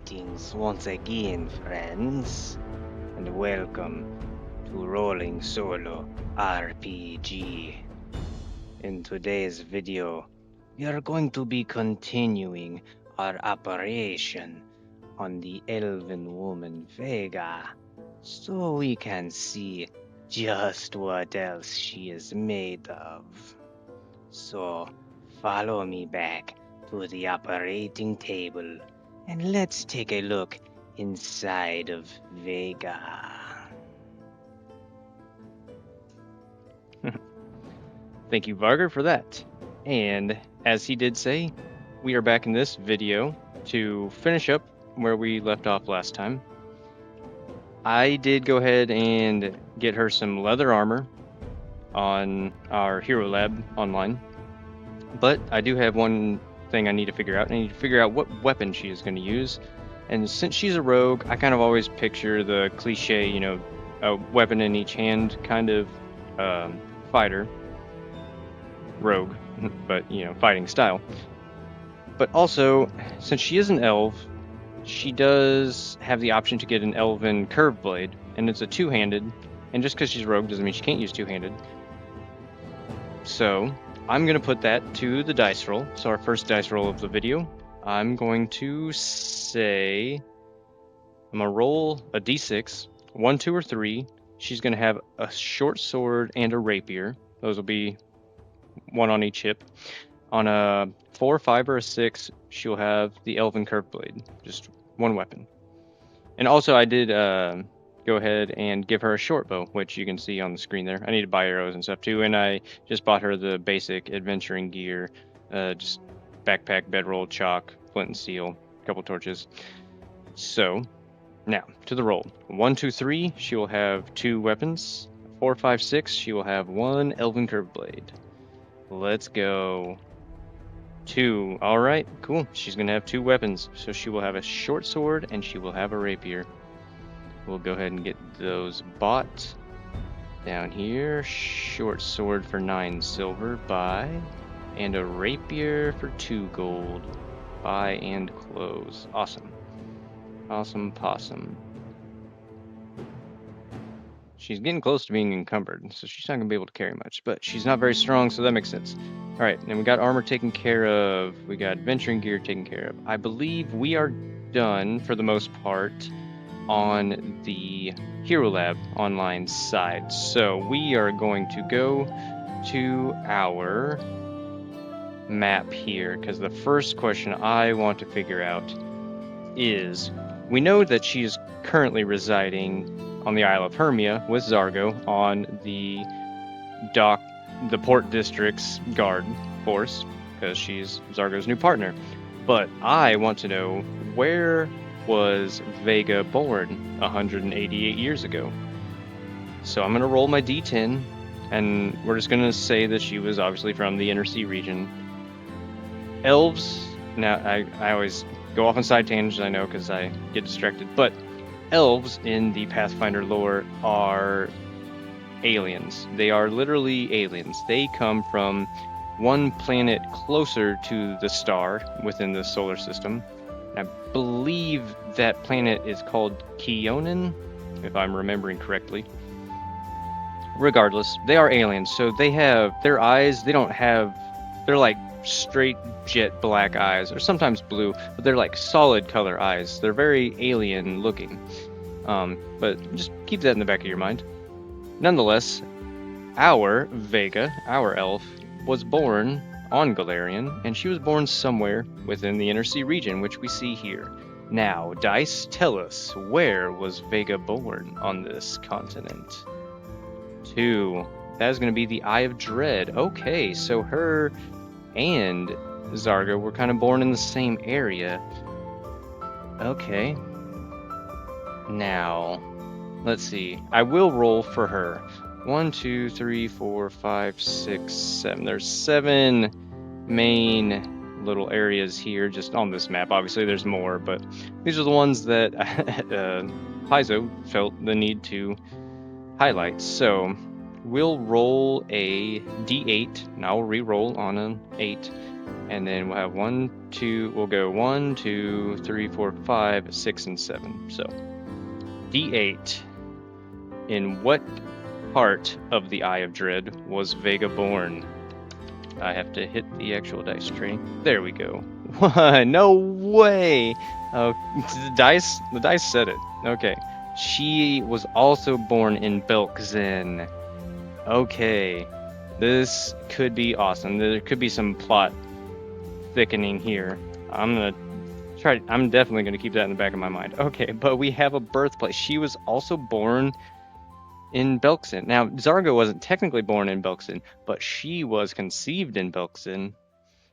Greetings once again, friends, and welcome to Rolling Solo RPG. In today's video, we are going to be continuing our operation on the elven woman Vega, so we can see just what else she is made of. So, follow me back to the operating table and let's take a look inside of Vega. Thank you, Varger, for that. And as he did say, we are back in this video to finish up where we left off last time. I did go ahead and get her some leather armor on our Herolabonline, but I do have one thing I need to figure out. I need to figure out what weapon she is going to use. And since she's a rogue, I kind of always picture the cliche, a weapon in each hand kind of fighter. Rogue, but fighting style. But also, since she is an elf, she does have the option to get an elven curved blade, and it's a two-handed, and just because she's rogue doesn't mean she can't use two-handed. So I'm going to put that to the dice roll. So our first dice roll of the video, I'm going to say, I'm going to roll a d6, 1, 2, or 3. She's going to have a short sword and a rapier. Those will be one on each hip. On a 4, 5, or a 6, she'll have the elven curved blade, just one weapon. And also I did go ahead and give her a short bow, which you can see on the screen there. I need to buy arrows and stuff too, and I just bought her the basic adventuring gear, just backpack, bedroll, chalk, flint and steel, a couple torches. So now to the roll. 1, 2, 3, she will have 2 weapons. 4, 5, 6, she will have 1 elven curved blade. Let's go. 2. All right, cool. She's going to have 2 weapons. So she will have a short sword and she will have a rapier. We'll go ahead and get those bought. Down here, short sword for 9 silver, buy. And a rapier for 2 gold. Buy and close. Awesome. Awesome possum. She's getting close to being encumbered, so she's not going to be able to carry much, but she's not very strong, so that makes sense. All right, and we got armor taken care of. We got adventuring gear taken care of. I believe we are done, for the most part, on the Herolabonline side. So we are going to go to our map here, because the first question I want to figure out is, we know that she is currently residing on the Isle of Hermia with Zargo on the port district's guard force, because she's Zargo's new partner. But I want to know, where was Vega born 188 years ago? So I'm going to roll my d10, and we're just going to say that she was obviously from the Inner Sea region. Elves, now I always go off on side tangents, I know, because I get distracted, but elves in the Pathfinder lore are aliens. They are literally aliens. They come from one planet closer to the star within the solar system. And I believe that planet is called Keonan, if I'm remembering correctly. Regardless, they are aliens, so they have their eyes, they're like straight jet black eyes, or sometimes blue, but they're like solid color eyes. They're very alien looking. But just keep that in the back of your mind. Nonetheless, our Vega, our elf, was born on Galarian, and she was born somewhere within the Inner Sea region, which we see here. Now, dice, tell us, where was Vega born on this continent? 2. That is going to be the Eye of Dread. Okay, so her and Zargo were kind of born in the same area. Okay. Now, let's see. I will roll for her. 1, 2, 3, 4, 5, 6, 7. There's 7 main little areas here just on this map. Obviously, there's more, but these are the ones that Paizo felt the need to highlight. So, we'll roll a d8, and I'll re-roll on an 8, and then we'll have we'll go 1, 2, 3, 4, 5, 6, and 7. So, d8. In what part of the Eye of Dread was Vega born? I have to hit the actual dice tree. There we go. No way! The dice said it. Okay. She was also born in Belkzen. Okay. This could be awesome. There could be some plot thickening here. I'm definitely gonna keep that in the back of my mind. Okay, but we have a birthplace. She was also born in Belkzen. Now, Zargo wasn't technically born in Belkzen, but she was conceived in Belkzen.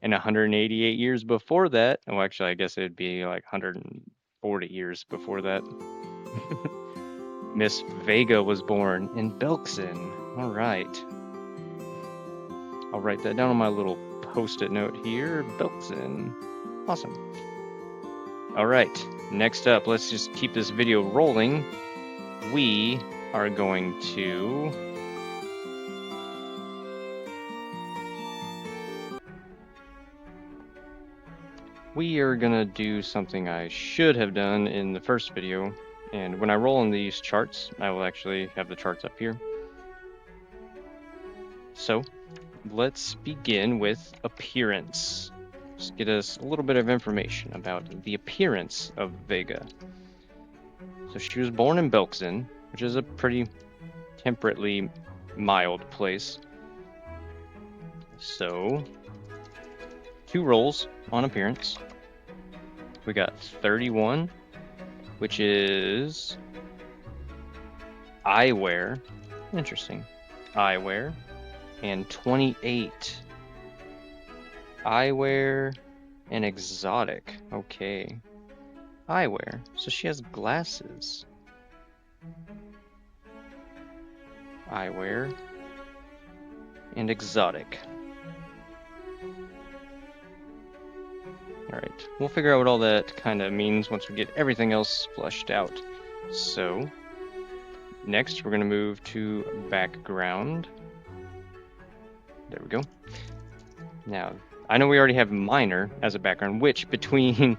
And 188 years before that, well, actually, I guess it'd be like 140 years before that, Miss Vega was born in Belkzen. All right. I'll write that down on my little post-it note here. Belkzen. Awesome. All right. Next up, let's just keep this video rolling. We are going to... We are gonna do something I should have done in the first video, and when I roll on these charts, I will actually have the charts up here. So, let's begin with appearance. Just get us a little bit of information about the appearance of Vega. So she was born in Belkzen, which is a pretty temperately mild place. So, 2 rolls on appearance. We got 31, which is eyewear. Interesting. Eyewear. And 28. Eyewear and exotic. Okay. Eyewear. So she has glasses. Eyewear and exotic. Alright, we'll figure out what all that kind of means once we get everything else flushed out. So, next we're going to move to background. There we go. Now, I know we already have minor as a background, which between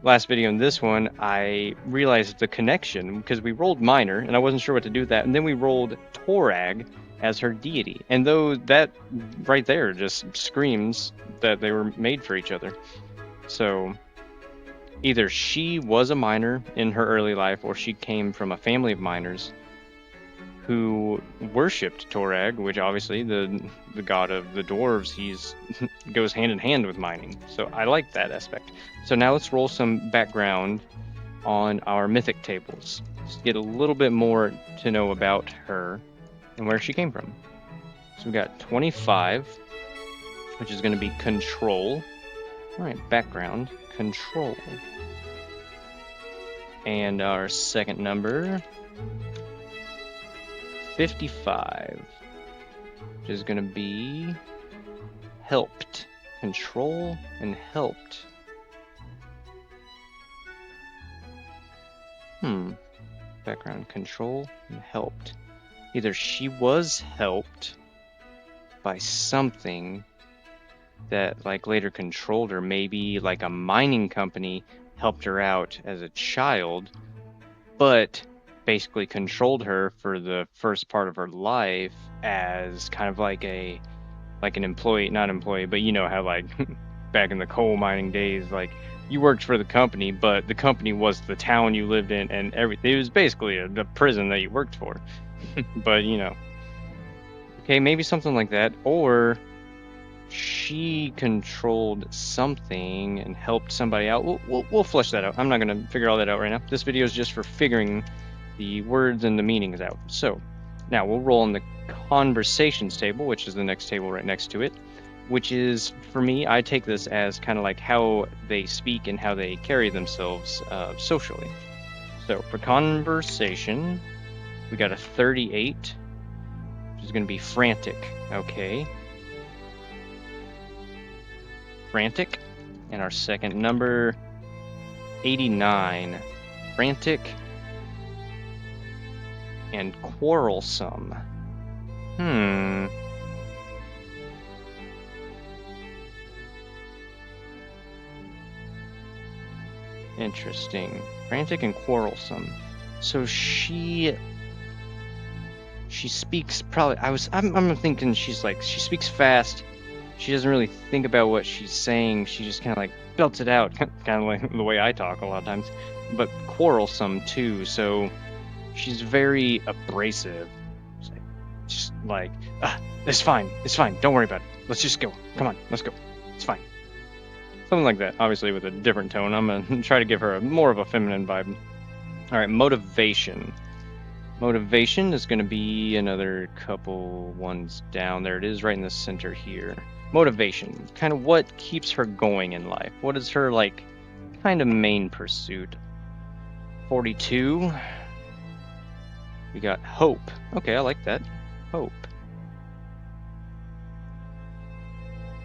last video and this one, I realized the connection because we rolled minor and I wasn't sure what to do with that, and then we rolled Torag as her deity. And though that right there just screams that they were made for each other. So either she was a miner in her early life or she came from a family of miners who worshipped Torag, which obviously the god of the dwarves, he's goes hand in hand with mining. So I like that aspect. So now let's roll some background on our mythic tables. Just get a little bit more to know about her and where she came from. So we got 25, which is going to be control. All right, background, control. And our second number, 55, which is going to be helped. Control and helped. Background, control and helped. Either she was helped by something that like later controlled her, maybe like a mining company helped her out as a child, but basically controlled her for the first part of her life as kind of like an employee, not employee, but you know how like back in the coal mining days, like you worked for the company, but the company was the town you lived in and everything. It was basically a prison that you worked for. But you know, okay, maybe something like that. Or she controlled something and helped somebody out. We'll flesh that out. I'm not going to figure all that out right now. This video is just for figuring the words and the meanings out. So now we'll roll on the conversations table, which is the next table right next to it, which is, for me, I take this as kind of like how they speak and how they carry themselves socially. So for conversation, we got a 38, which is going to be frantic. Okay. Frantic. And our second number, 89. Frantic and quarrelsome. Hmm. Interesting. Frantic and quarrelsome. So she speaks probably I'm thinking she's like she speaks fast. She doesn't really think about what she's saying. She just kind of like belts it out, kind of like the way I talk a lot of times. But quarrelsome too. So she's very abrasive. Just like, it's fine. It's fine. Don't worry about it. Let's just go. Come on, let's go. It's fine. Something like that. Obviously with a different tone. I'm gonna try to give her more of a feminine vibe. All right, motivation. Motivation is going to be another couple ones down. There it is, right in the center here. Motivation. Kind of what keeps her going in life. What is her, like, kind of main pursuit? 42. We got hope. Okay, I like that. Hope.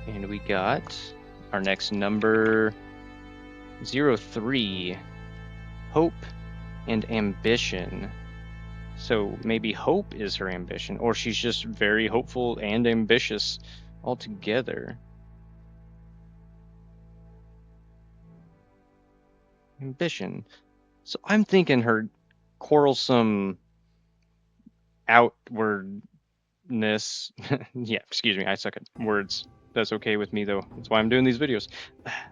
And we got our next number, 03. Hope and ambition. So maybe hope is her ambition, or she's just very hopeful and ambitious altogether. Ambition. So I'm thinking her quarrelsome outwardness. Yeah, excuse me, I suck at words. That's okay with me though. That's why I'm doing these videos.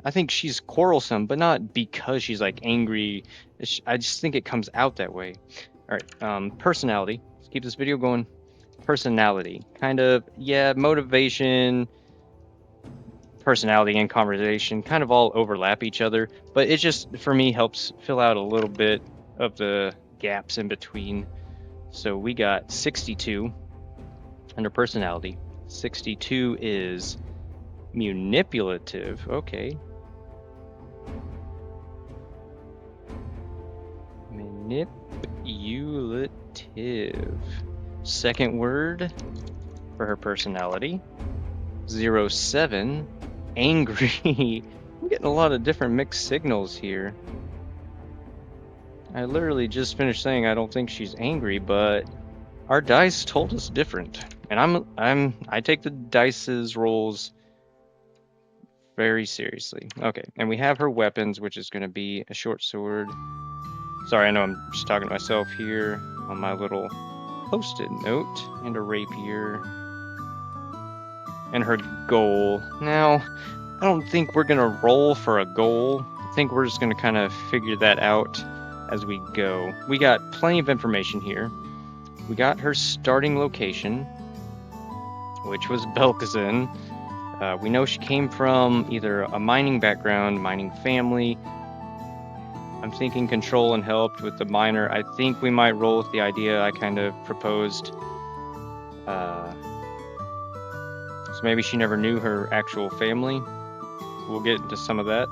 I think she's quarrelsome, but not because she's like angry. I just think it comes out that way. All right, personality. Let's keep this video going. Personality. Kind of, yeah, motivation, personality, and conversation kind of all overlap each other, but it just, for me, helps fill out a little bit of the gaps in between. So we got 62 under personality. 62 is manipulative. Okay. Manipulative. Second word for her personality. 07. Angry. I'm getting a lot of different mixed signals here. I literally just finished saying I don't think she's angry, but our dice told us different. And I take the dice's rolls very seriously. Okay, and we have her weapons, which is going to be a short sword. Sorry, I know I'm just talking to myself here on my little post-it note, and a rapier. And her goal. Now, I don't think we're going to roll for a goal. I think we're just going to kind of figure that out as we go. We got plenty of information here. We got her starting location, which was Belkazin. We know she came from either a mining background, mining family. I'm thinking control and helped with the miner. I think we might roll with the idea I kind of proposed. So maybe she never knew her actual family. We'll get into some of that.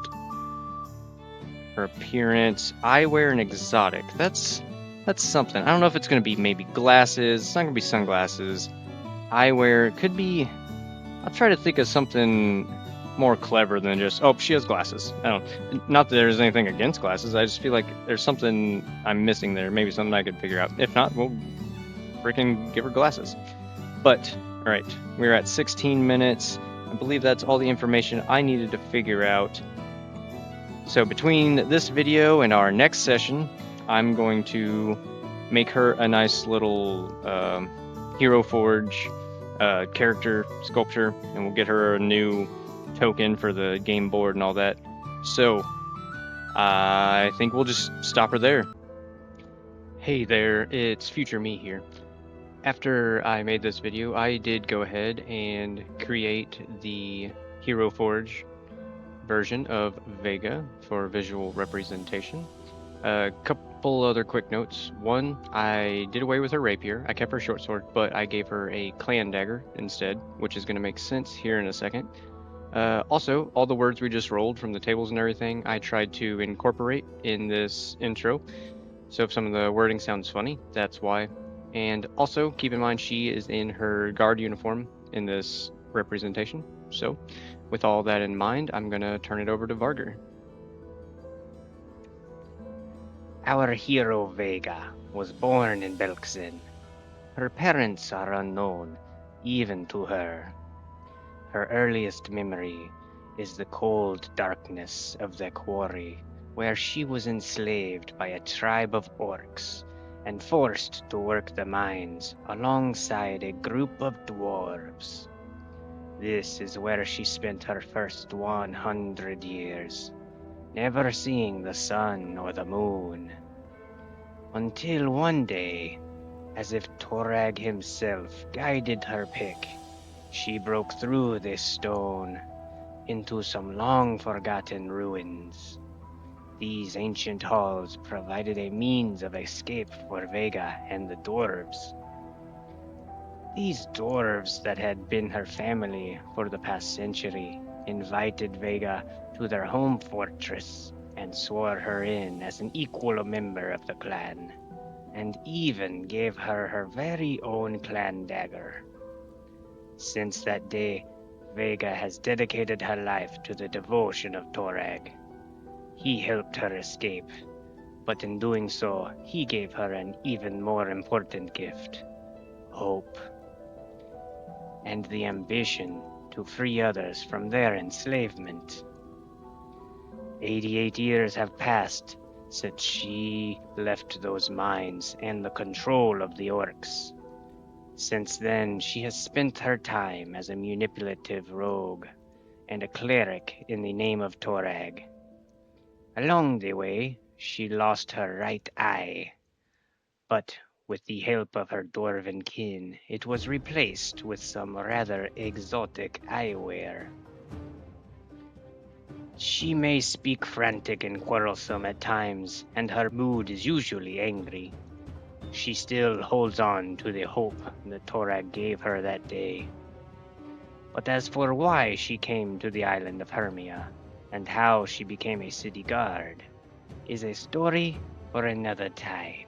Her appearance, eyewear, and exotic. That's something. I don't know if it's going to be maybe glasses. It's not going to be sunglasses. Eyewear. It could be... I'll try to think of something more clever than just, oh, she has glasses. I don't... Not that there's anything against glasses. I just feel like there's something I'm missing there. Maybe something I could figure out. If not, we'll freaking give her glasses. But... Alright, we're at 16 minutes. I believe that's all the information I needed to figure out. So between this video and our next session, I'm going to make her a nice little Hero Forge character sculpture, and we'll get her a new token for the game board and all that. So I think we'll just stop her there. Hey there, it's future me here. After I made this video, I did go ahead and create the Hero Forge version of Vega for visual representation. A couple other quick notes. One, I did away with her rapier. I kept her short sword, but I gave her a clan dagger instead, which is going to make sense here in a second. Also, all the words we just rolled from the tables and everything, I tried to incorporate in this intro. So if some of the wording sounds funny, that's why. And also, keep in mind she is in her guard uniform in this representation. So, with all that in mind, I'm going to turn it over to Varger. Our hero Vega was born in Belkzen. Her parents are unknown, even to her. Her earliest memory is the cold darkness of the quarry, where she was enslaved by a tribe of orcs and forced to work the mines alongside a group of dwarves. This is where she spent her first 100 years, never seeing the sun or the moon. Until one day, as if Torag himself guided her pick, she broke through this stone into some long-forgotten ruins. These ancient halls provided a means of escape for Vega and the dwarves. These dwarves that had been her family for the past century invited Vega to their home fortress and swore her in as an equal member of the clan, and even gave her her very own clan dagger. Since that day, Vega has dedicated her life to the devotion of Torag. He helped her escape, but in doing so, he gave her an even more important gift: hope, and the ambition to free others from their enslavement. 88 years have passed since she left those mines and the control of the orcs. Since then, she has spent her time as a manipulative rogue and a cleric in the name of Torag. Along the way, she lost her right eye, but with the help of her dwarven kin, it was replaced with some rather exotic eyewear. She may speak frantic and quarrelsome at times, and her mood is usually angry. She still holds on to the hope that Torag gave her that day. But as for why she came to the island of Hermia, and how she became a city guard, is a story for another time.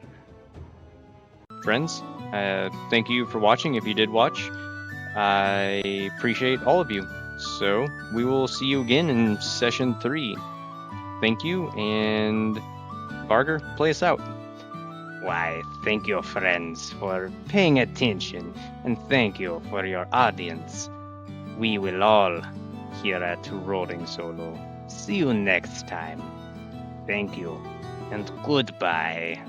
Friends, thank you for watching. If you did watch, I appreciate all of you. So we will see you again in session 3. Thank you, and Barger, play us out. Why, thank you, friends, for paying attention, and thank you for your audience. We will all, here at Rolling Solo, see you next time. Thank you, and goodbye.